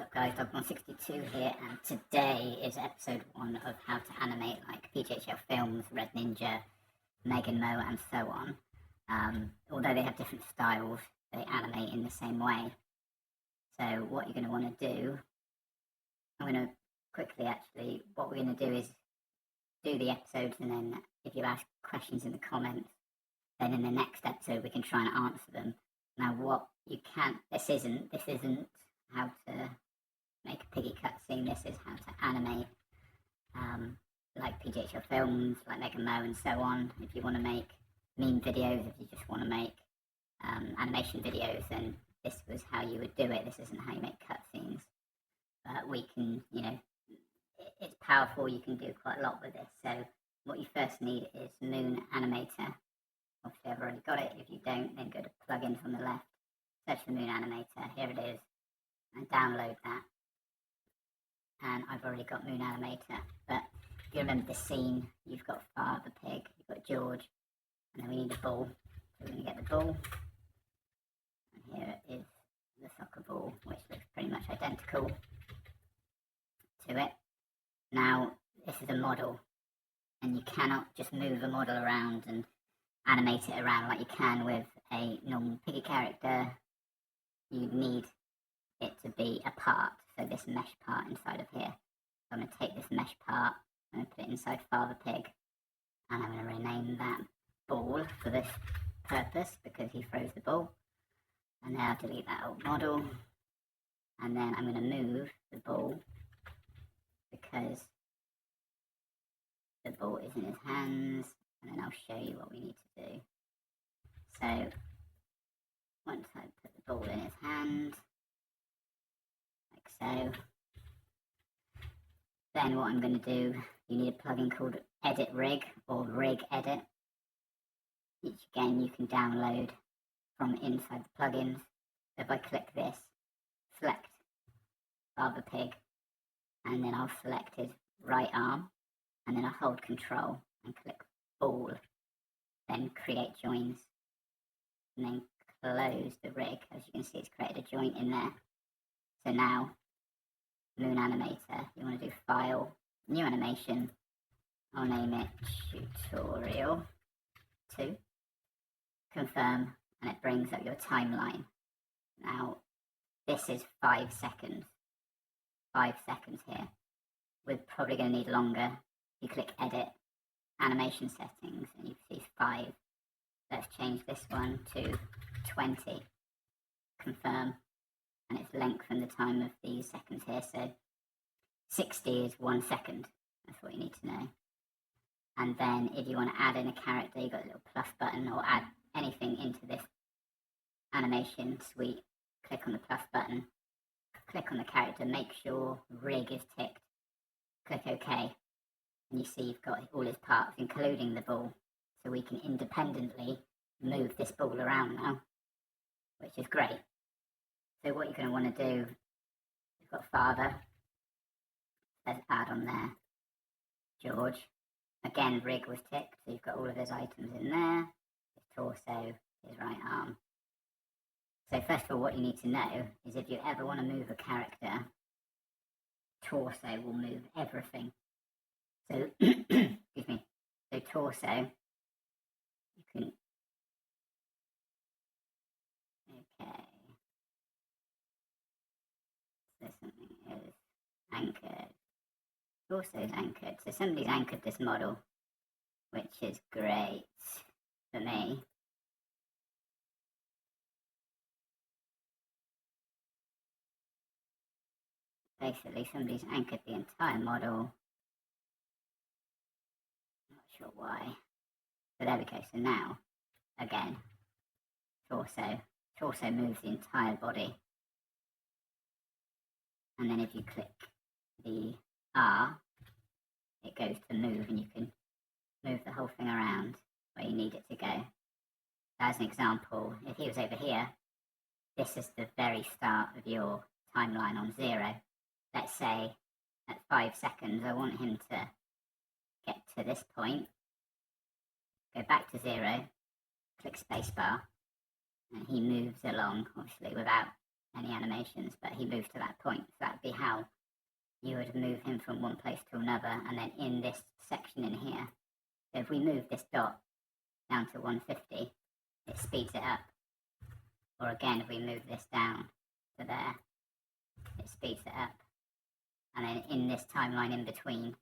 up guys, Dog162 here, and today is episode 1 of how to animate like Pghlfilms, Red Ninja, Meg and Mo and so on. Although they have different styles, they animate in the same way. So what you're going to want to do, I'm going to quickly actually, what we're going to do is do the episodes, and then if you ask questions in the comments, then in the next episode we can try and answer them. Now what you can't, this isn't how to make a piggy cutscene, this is how to animate like Pghlfilms, like Meg and Mo and so on. If you want to make meme videos, if you just want to make animation videos, then this was how you would do it. This isn't how you make cutscenes. But we can, you know, it's powerful, you can do quite a lot with this. So what you first need is Moon Animator. Obviously I've already got it. If you don't, then go to plugins on the left, search for Moon Animator, here it is, and download that. And I've already got Moon Animator, but if you remember the scene, you've got Father Pig, you've got George, and then we need a ball. So we're going to get the ball, and here is the soccer ball, which looks pretty much identical to it. Now, this is a model, and you cannot just move a model around and animate it around like you can with a normal Piggy character. You need it to be a part, so this mesh part inside of here. So I'm going to take this mesh part, I'm going to put it inside Father Pig, and I'm going to rename that ball for this purpose because he throws the ball. And then I'll delete that old model, and then I'm going to move the ball because the ball is in his hands, and then I'll show you what we need to do. So once I put the ball in his hand, like so, then what I'm going to do, you need a plugin called Edit Rig or Rig Edit, which again you can download from inside the plugins. So if I click this, select Father Pig, and then I'll select his right arm, and then I'll hold Control and click Ball, then create joins, and then close the rig. As you can see, it's created a joint in there. So now, Moon Animator, you want to do File, New Animation, I'll name it Tutorial 2, confirm, and it brings up your timeline. Now, this is 5 seconds. 5 seconds here. We're probably going to need longer. You click Edit, Animation Settings, and you see 5. Let's change this one to 20. Confirm, and it's lengthen the time of these seconds here. So 60 is 1 second. That's what you need to know. And then if you want to add in a character, you've got a little plus button, or add anything into this animation suite. Click on the plus button, click on the character, make sure rig is ticked, click OK, and you see you've got all his parts, including the ball. So we can independently move this ball around now, which is great. So what you're going to want to do, you've got Father, let's add on there George. Again, rig was ticked, so you've got all of his items in there, his torso, his right arm. So first of all, what you need to know is if you ever want to move a character, torso will move everything. So, excuse me, so torso, you can, okay, so something is anchored, torso is anchored, so somebody's anchored this model, which is great for me. Basically, somebody's anchored the entire model. Not sure why. So there we go. So now, again, torso. Torso moves the entire body. And then if you click the R, it goes to move, and you can move the whole thing around where you need it to go. As an example, if he was over here, this is the very start of your timeline on 0. Let's say at 5 seconds, I want him to get to this point, go back to 0, click spacebar, and he moves along, obviously without any animations, but he moves to that point. So that would exactly how you would move him from one place to another. And then in this section in here, so if we move this dot down to 150, it speeds it up. Or again, if we move this down to there, it speeds it up. And then in this timeline in between,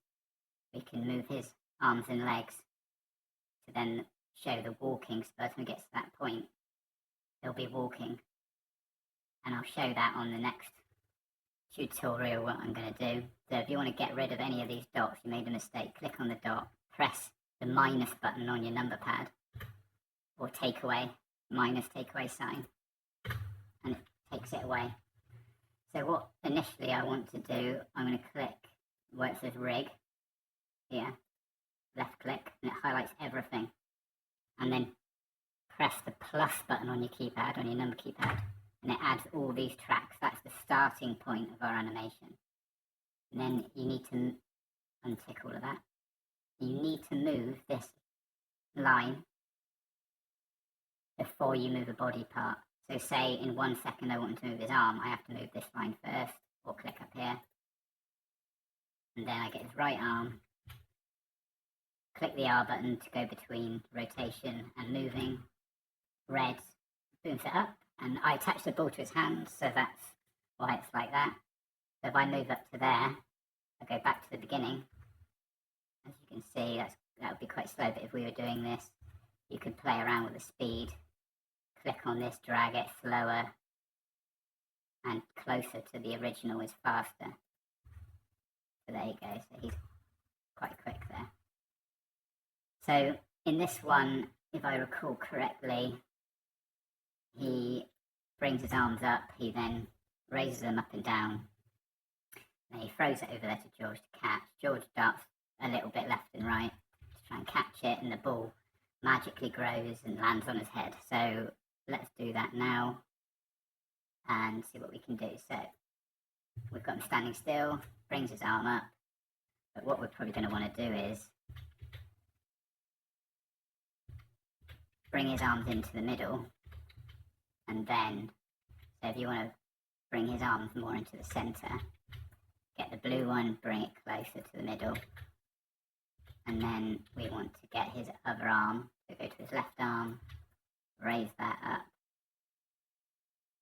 we can move his arms and legs to then show the walking. So by the time it gets to that point, he'll be walking. And I'll show that on the next tutorial what I'm going to do. So if you want to get rid of any of these dots, you made a mistake, click on the dot, press the minus button on your number pad, or take away, minus take away sign, and it takes it away. So what initially I want to do, I'm going to click where it says rig, here, left click, and it highlights everything. And then press the plus button on your keypad, on your number keypad, and it adds all these tracks. That's the starting point of our animation. And then you need to untick all of that. You need to move this line before you move a body part. So say in 1 second I want to move his arm, I have to move this line first, or click up here. And then I get his right arm. Click the R button to go between rotation and moving. Red booms it up, and I attach the ball to his hand, so that's why it's like that. So if I move up to there, I go back to the beginning. As you can see, that would be quite slow, but if we were doing this, you could play around with the speed. Click on this, drag it slower, and closer to the original is faster. So there you go, so he's quite quick there. So in this one, if I recall correctly, he brings his arms up, he then raises them up and down, and he throws it over there to George to catch. George darts a little bit left and right to try and catch it, and the ball magically grows and lands on his head. So let's do that now and see what we can do. So we've got him standing still, brings his arm up, but what we're probably going to want to do is bring his arms into the middle, and then, so if you want to bring his arms more into the center, get the blue one, bring it closer to the middle, and then we want to get his other arm, so go to his left arm, raise that up,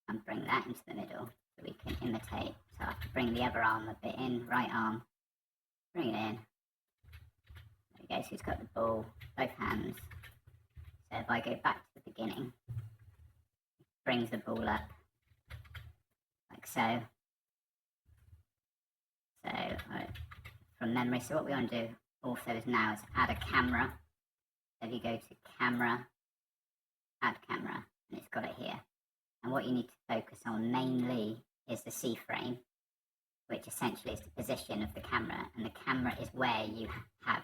and bring that into the middle, so we can imitate. So I have to bring the other arm a bit in, right arm, bring it in, there we go, so he's got the ball, both hands. So if I go back to the beginning, brings the ball up, like so. So from memory, so what we want to do also is now is add a camera. So if you go to camera, add camera, and it's got it here. And what you need to focus on mainly is the C frame, which essentially is the position of the camera, and the camera is where you have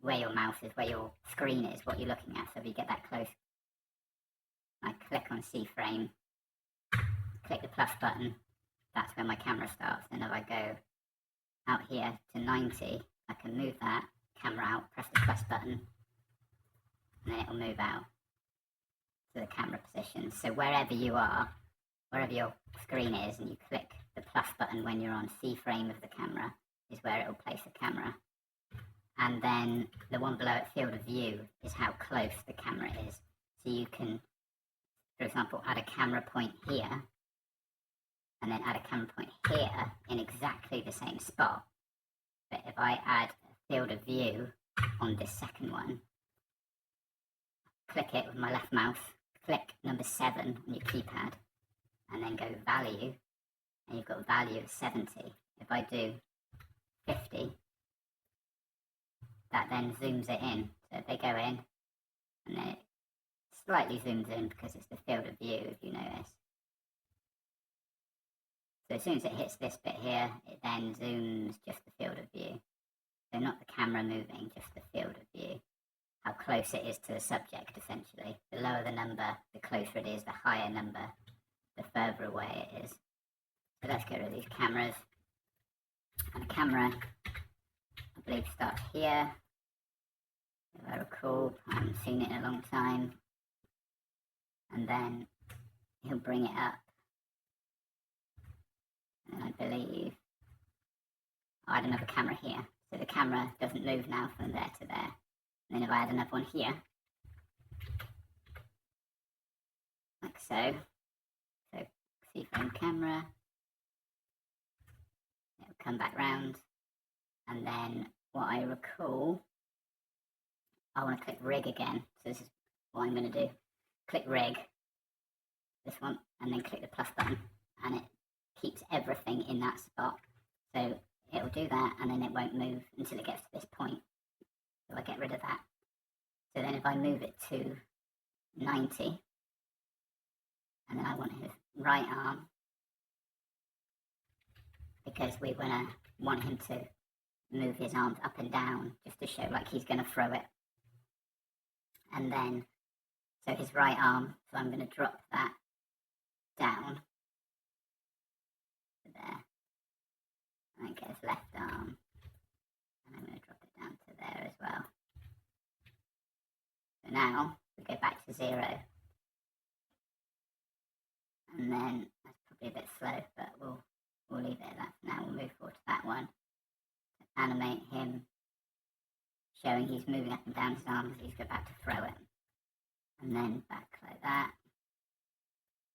where your mouse is, where your screen is, what you're looking at. So if you get that close, I click on C frame, click the plus button, that's where my camera starts. And if I go out here to 90, I can move that camera out, press the plus button, and then it will move out to the camera position. So wherever you are, wherever your screen is, and you click the plus button when you're on C frame of the camera, is where it will place the camera. And then the one below it, field of view, is how close the camera is. So you can, for example, add a camera point here, and then add a camera point here in exactly the same spot. But if I add a field of view on this second one, click it with my left mouse, click number 7 on your keypad, and then go value, and you've got a value of 70. If I do 50, that then zooms it in. So if they go in, and then it slightly zooms in because it's the field of view, if you notice. So as soon as it hits this bit here, it then zooms just the field of view. So not the camera moving, just the field of view. How close it is to the subject, essentially. The lower the number, the closer it is, the higher number, the further away it is. So let's get rid of these cameras. And the camera, I believe, starts here. If I recall, I haven't seen it in a long time. And then he'll bring it up. And then I believe I add another camera here. So the camera doesn't move now from there to there. And then if I add another one here, like so, C-frame camera, it'll come back round, and then what I recall, I want to click rig again. So this is what I'm going to do. Click rig, this one, and then click the plus button, and it keeps everything in that spot. So it'll do that, and then it won't move until it gets to this point. So I get rid of that. So then if I move it to 90, and then I want his right arm, because we want him to move his arms up and down, just to show like he's going to throw it. And then, so his right arm, so I'm going to drop that down to there. And then get his left arm, and I'm going to drop it down to there as well. So now we go back to 0, and then that's probably a bit slow, but we'll leave it at that for now. We'll move forward to that one. Animate him, showing he's moving up and down his arms. He's go back to throw it, and then back like that,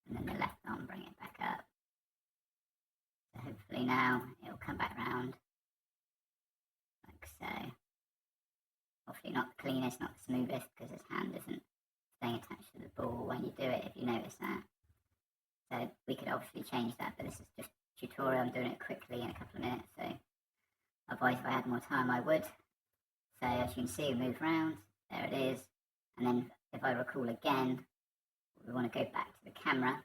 and then the left arm, bring it back up. So hopefully now it'll come back round, like so. Obviously not the cleanest, not the smoothest, because his hand isn't staying attached to the ball when you do it, if you notice that. So we could obviously change that, but this is just a tutorial. I'm doing it quickly in a couple of minutes, so otherwise if I had more time I would. So as you can see, we move round, there it is, and then if I recall again, we want to go back to the camera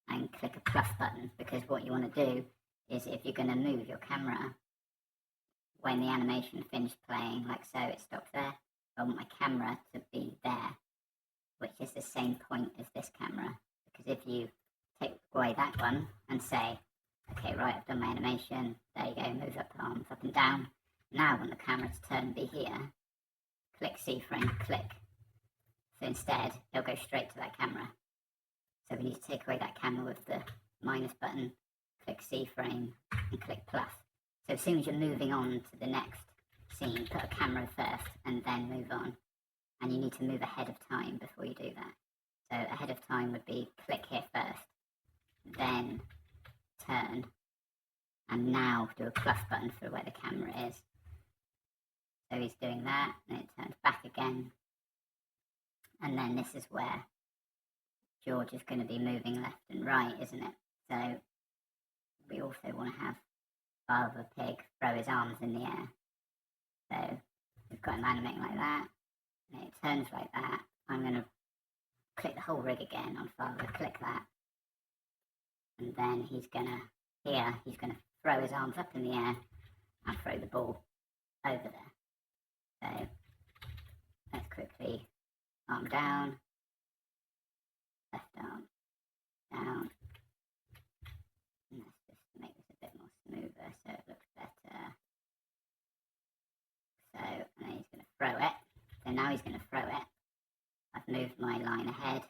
and click a plus button, because what you want to do is if you're going to move your camera when the animation finished playing, like so, it stops there. I want my camera to be there, which is the same point as this camera. Because if you take away that one and say, okay, right, I've done my animation, there you go, move up arms up and down. Now I want the camera to turn and be here, click C-frame, click. So instead, it'll go straight to that camera. So we need to take away that camera with the minus button, click C-frame, and click plus. So as soon as you're moving on to the next scene, put a camera first and then move on. And you need to move ahead of time before you do that. So ahead of time would be click here first, then turn, and now do a plus button for where the camera is. So he's doing that, and it turns back again. And then this is where George is going to be moving left and right, isn't it? So we also want to have Father Pig throw his arms in the air. So we've got him animating like that, and it turns like that. I'm going to click the whole rig again on Father, click that, and then he's going to throw his arms up in the air and throw the ball over there. So let's quickly arm down, left arm down, and let's just make this a bit more smoother so it looks better. So, and then he's going to throw it. So now he's going to throw it. I've moved my line ahead.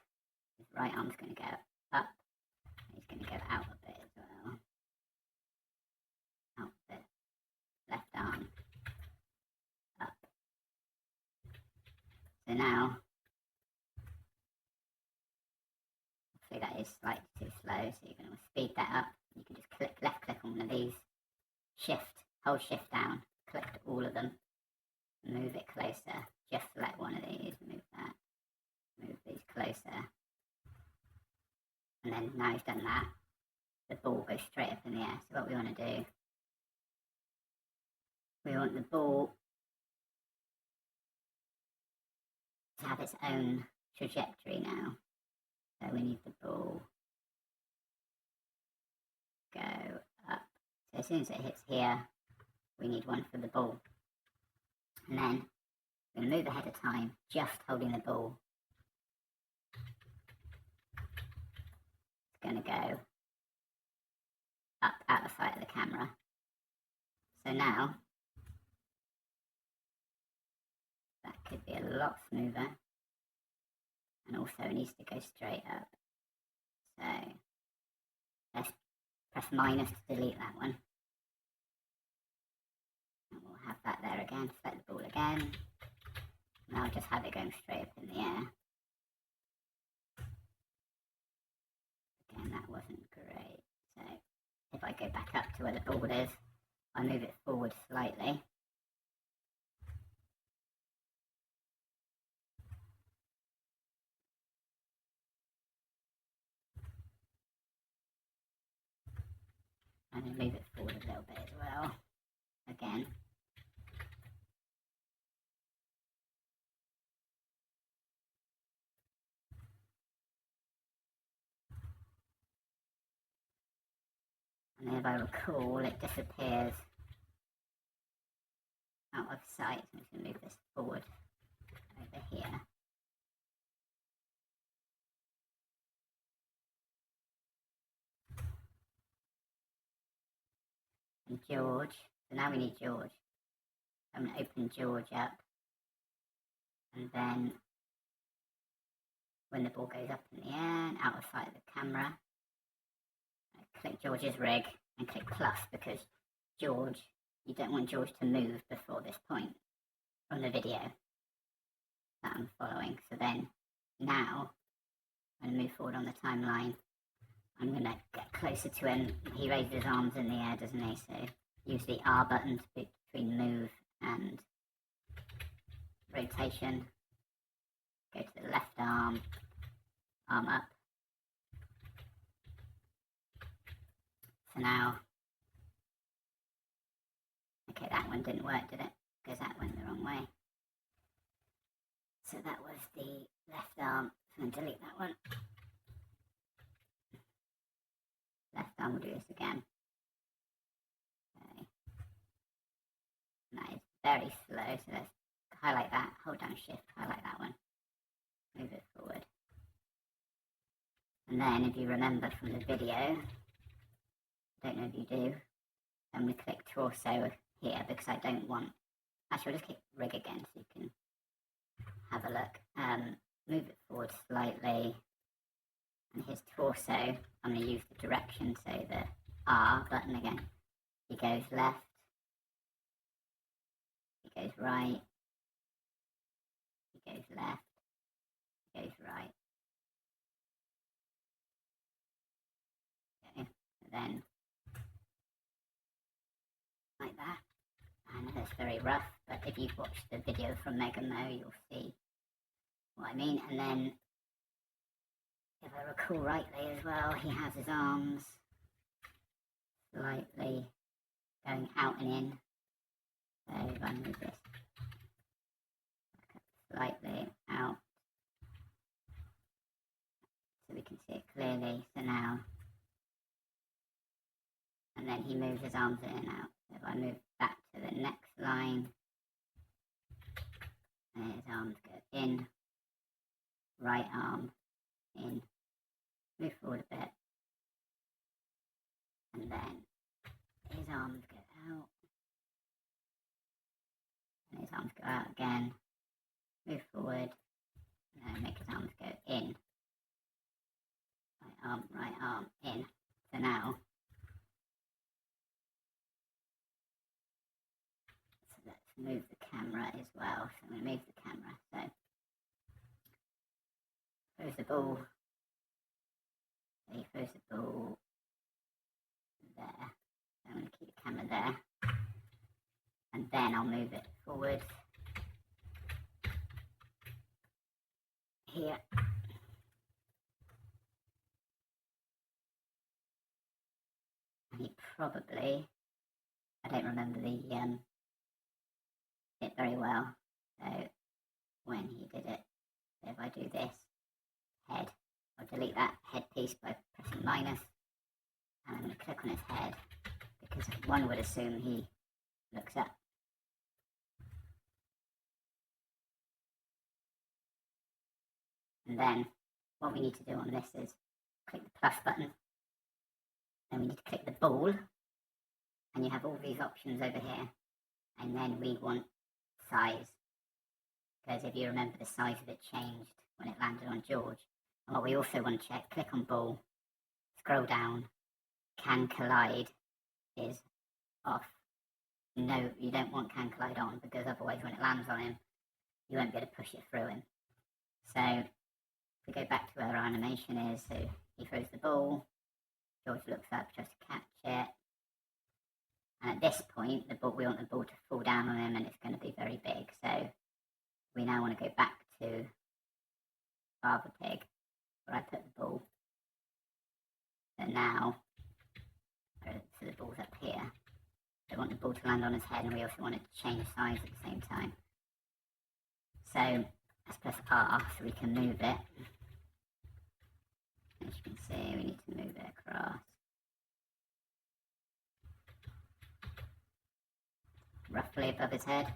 His right arm's going to go up. He's going to go out a bit as well. Out a bit. Left arm up. So now, hopefully that is slightly too slow, so you're going to speed that up. You can just left click on one of these, hold shift down, click all of them, move it closer, just select one of these, move that, move these closer, and then now he's done that, the ball goes straight up in the air. So what we want to do, we want the ball to have its own trajectory now. So we need the ball go up. So as soon as it hits here, we need one for the ball. And then we're going to move ahead of time, just holding the ball. It's going to go up out of sight of the camera. So now, that could be a lot smoother. And also it needs to go straight up. So let's press minus to delete that one. And we'll have that there again, select the ball again. And I'll just have it going straight up in the air. Again, that wasn't great. So if I go back up to where the ball is, I move it forward slightly. And then move it forward a little bit as well. Again. And if I recall, it disappears out of sight. I'm just going to move this forward over here. And George, so now we need George. I'm going to open George up, and then when the ball goes up in the air and out of sight of the camera, I click George's rig and click plus, because George, you don't want George to move before this point from the video that I'm following. So then now, I'm going to move forward on the timeline. I'm going to get closer to him. He raises his arms in the air, doesn't he? So use the R button between move and rotation. Go to the left arm, arm up. So now, okay, that one didn't work, did it? Because that went the wrong way. So that was the left arm. So I'm going to delete that one. Left arm will do this again. Okay. That is very slow, so let's highlight that, hold down shift, highlight that one, move it forward. And then if you remember from the video, I don't know if you do, I'm going to click torso here because I don't want, actually I'll just click rig again so you can have a look. Move it forward slightly. And his torso, I'm going to use the direction, so the R button again. He goes left, he goes right, he goes left, he goes right. Okay, and then like that. I know it's very rough, but if you've watched the video from Meg and Mo, you'll see what I mean. And then, if I recall rightly as well, he has his arms slightly going out and in. So if I move this slightly out, so we can see it clearly. So now, and then he moves his arms in and out. So if I move back to the next line, and his arms go in, right arm in, move forward a bit, and then his arms go out, and his arms go out again, move forward, and then make his arms go in, right arm in. So now, so let's move the camera as well. So I'm going to move the camera. So throws the ball. So he throws the ball there. So I'm going to keep the camera there. And then I'll move it forward here. And he probably, I don't remember it very well. So when he did it, so if I do this, head, I'll delete that head piece by pressing minus. And I'm going to click on his head, because one would assume he looks up. And then what we need to do on this is click the plus button. Then we need to click the ball. And you have all these options over here. And then we want size. Because if you remember, the size of it changed when it landed on George. And what we also want to check, click on ball, scroll down, can collide is off. No, you don't want can collide on, because otherwise when it lands on him, you won't be able to push it through him. So if we go back to where our animation is, so he throws the ball, George looks up, tries to catch it, and at this point we want the ball to fall down on him, and it's going to be very big. So we now want to go back to Father Pig, where I put the ball. So now, so the ball's up here. So we want the ball to land on his head, and we also want it to change size at the same time. So let's press R so we can move it. As you can see, we need to move it across. Roughly above his head.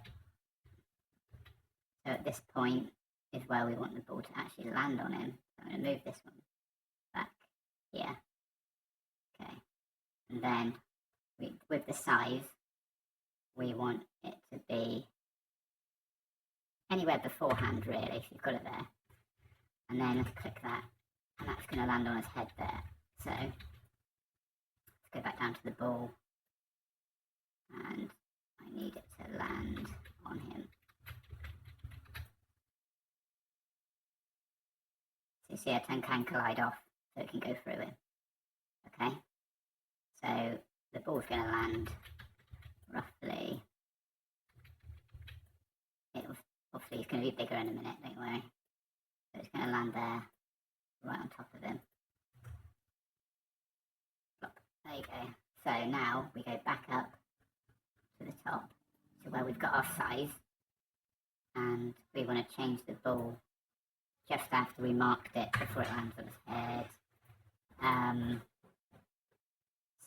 So at this point is where we want the ball to actually land on him. So I'm going to move this one back here. Okay. And then with the size, we want it to be anywhere beforehand, really, if you've got it there. And then let's click that, and that's going to land on his head there. So let's go back down to the ball, and I need it to land on him. So you see, I can collide off, so it can go through him. Okay, so the ball's going to land roughly. Obviously, it's going to be bigger in a minute, don't worry. So it's going to land there, right on top of him. Plop. There you go. So now we go back up to the top to where we've got our size, and we want to change the ball just after we marked it before it lands on his head.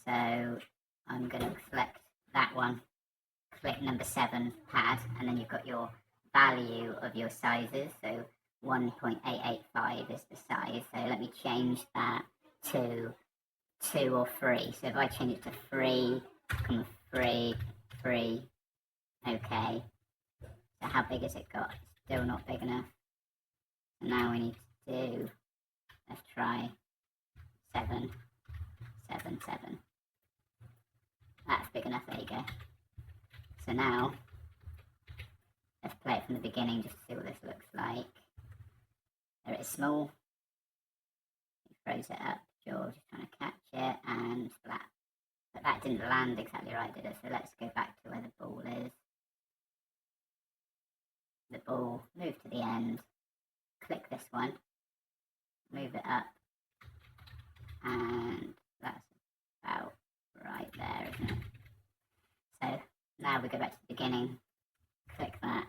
So I'm going to select that one, click number 7 pad, and then you've got your value of your sizes. So 1.885 is the size. So let me change that to 2 or 3. So if I change it to 3, 3, 3, okay. So how big has it got? Still not big enough. So now we need to do, let's try 7, 7, 7. That's big enough, there you go. So now, let's play it from the beginning just to see what this looks like. There it is, small. He throws it up, George is trying to catch it, and splat. But that didn't land exactly right, did it? So let's go back to where the ball is. The ball, move to the end, click this one, move it up, and that's about right there, isn't it? So now we go back to the beginning, click that,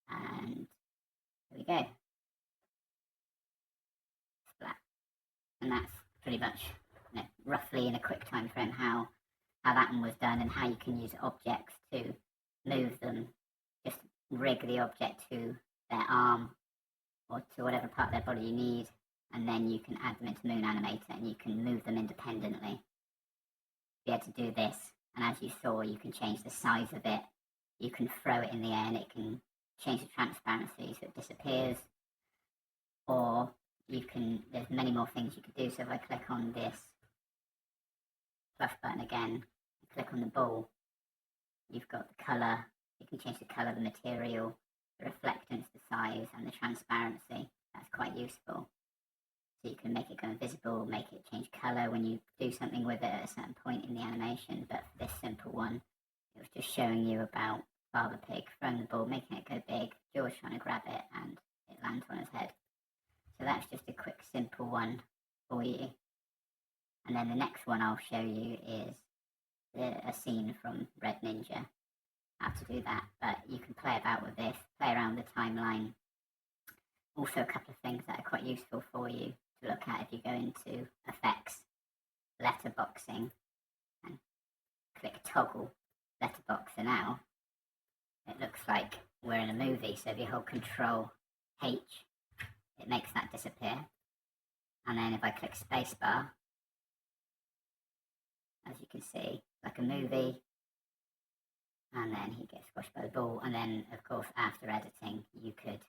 and here we go. Splat. And that's pretty much, roughly in a quick time frame how that one was done, and how you can use objects to move them. Just rig the object to their arm or to whatever part of their body you need, and then you can add them into Moon Animator and you can move them independently. Be able to do this, and as you saw, you can change the size of it, you can throw it in the air and it can change the transparency so it disappears, or you can, there's many more things you could do. So if I click on this plus button again, click on the ball, you've got the colour, you can change the colour, the material, the reflectance, the size and the transparency. That's quite useful. So you can make it go invisible, make it change colour when you do something with it at a certain point in the animation. But for this simple one, it was just showing you about Father Pig throwing the ball, making it go big, George trying to grab it, and it lands on his head. So that's just a quick simple one for you. And then the next one I'll show you is a scene from Red Ninja, how to do that. But you can play about with this, play around the timeline. Also a couple of things that are quite useful for you to look at if you go into effects, letterboxing, and click toggle letterbox. So now it looks like we're in a movie. So if you hold Control H, it makes that disappear. And then if I click spacebar, as you can see, like a movie, and then he gets squashed by the ball. And then of course after editing you could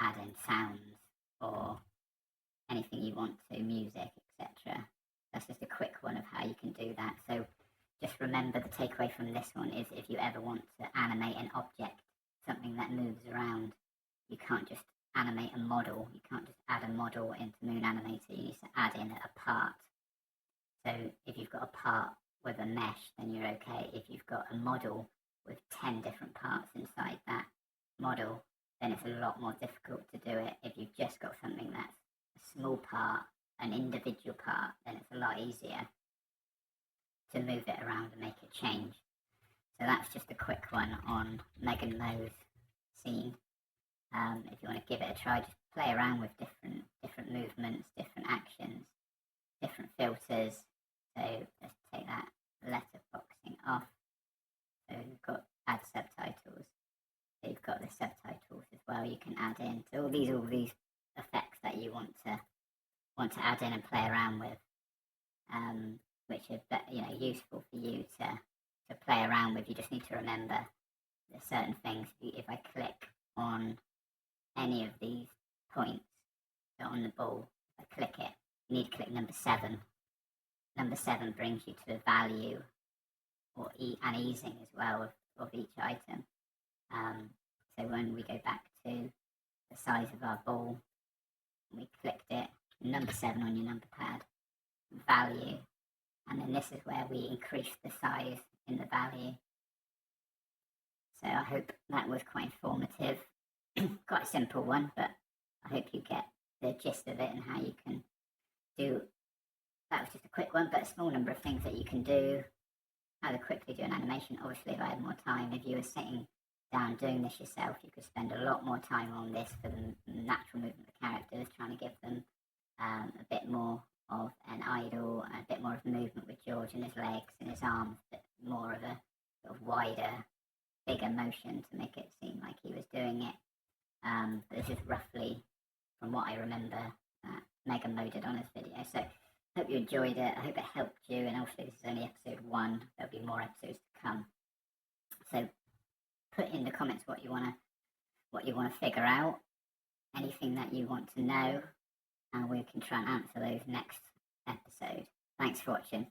add in sounds or anything you want to, music, etc. That's just a quick one of how you can do that. So just remember, the takeaway from this one is if you ever want to animate an object, something that moves around, you can't just animate a model. You can't just add a model into Moon Animator. You need to add in a part. So if you've got a part with a mesh, then you're okay. If you've got a model with 10 different parts inside that model, then it's a lot more difficult to do it. If you've just got something that's a small part, an individual part, then it's a lot easier to move it around and make it change. So that's just a quick one on Meg and Mo's scene. If you want to give it a try, just play around with different movements, different actions, different filters. So let's take that letterboxing off. So we've got add subtitles. So you've got the subtitles as well. You can add in so all these effects that you want to add in and play around with, which are useful for you to play around with. You just need to remember there's certain things. If I click on any of these points, so on the ball, if I click it, you need to click number 7. Number 7 brings you to the value and easing as well of each item. So when we go back to the size of our ball, we clicked it, number 7 on your number pad, value, and then this is where we increase the size in the value. So I hope that was quite informative. Quite a simple one, but I hope you get the gist of it and how you can do. That was just a quick one, but a small number of things that you can do. How to quickly do an animation. Obviously, if I had more time, if you were sitting down doing this yourself, you could spend a lot more time on this for the natural movement of the characters, trying to give them a bit more of an idle, a bit more of movement with George and his legs and his arms, but more of a sort of wider, bigger motion to make it seem like he was doing it. But this is roughly from what I remember that Meg and Mo did on this video. So hope you enjoyed it. I hope it helped you. And also, this is only episode 1. There'll be more episodes to come. So put in the comments what you wanna figure out, anything that you want to know, and we can try and answer those next episode. Thanks for watching.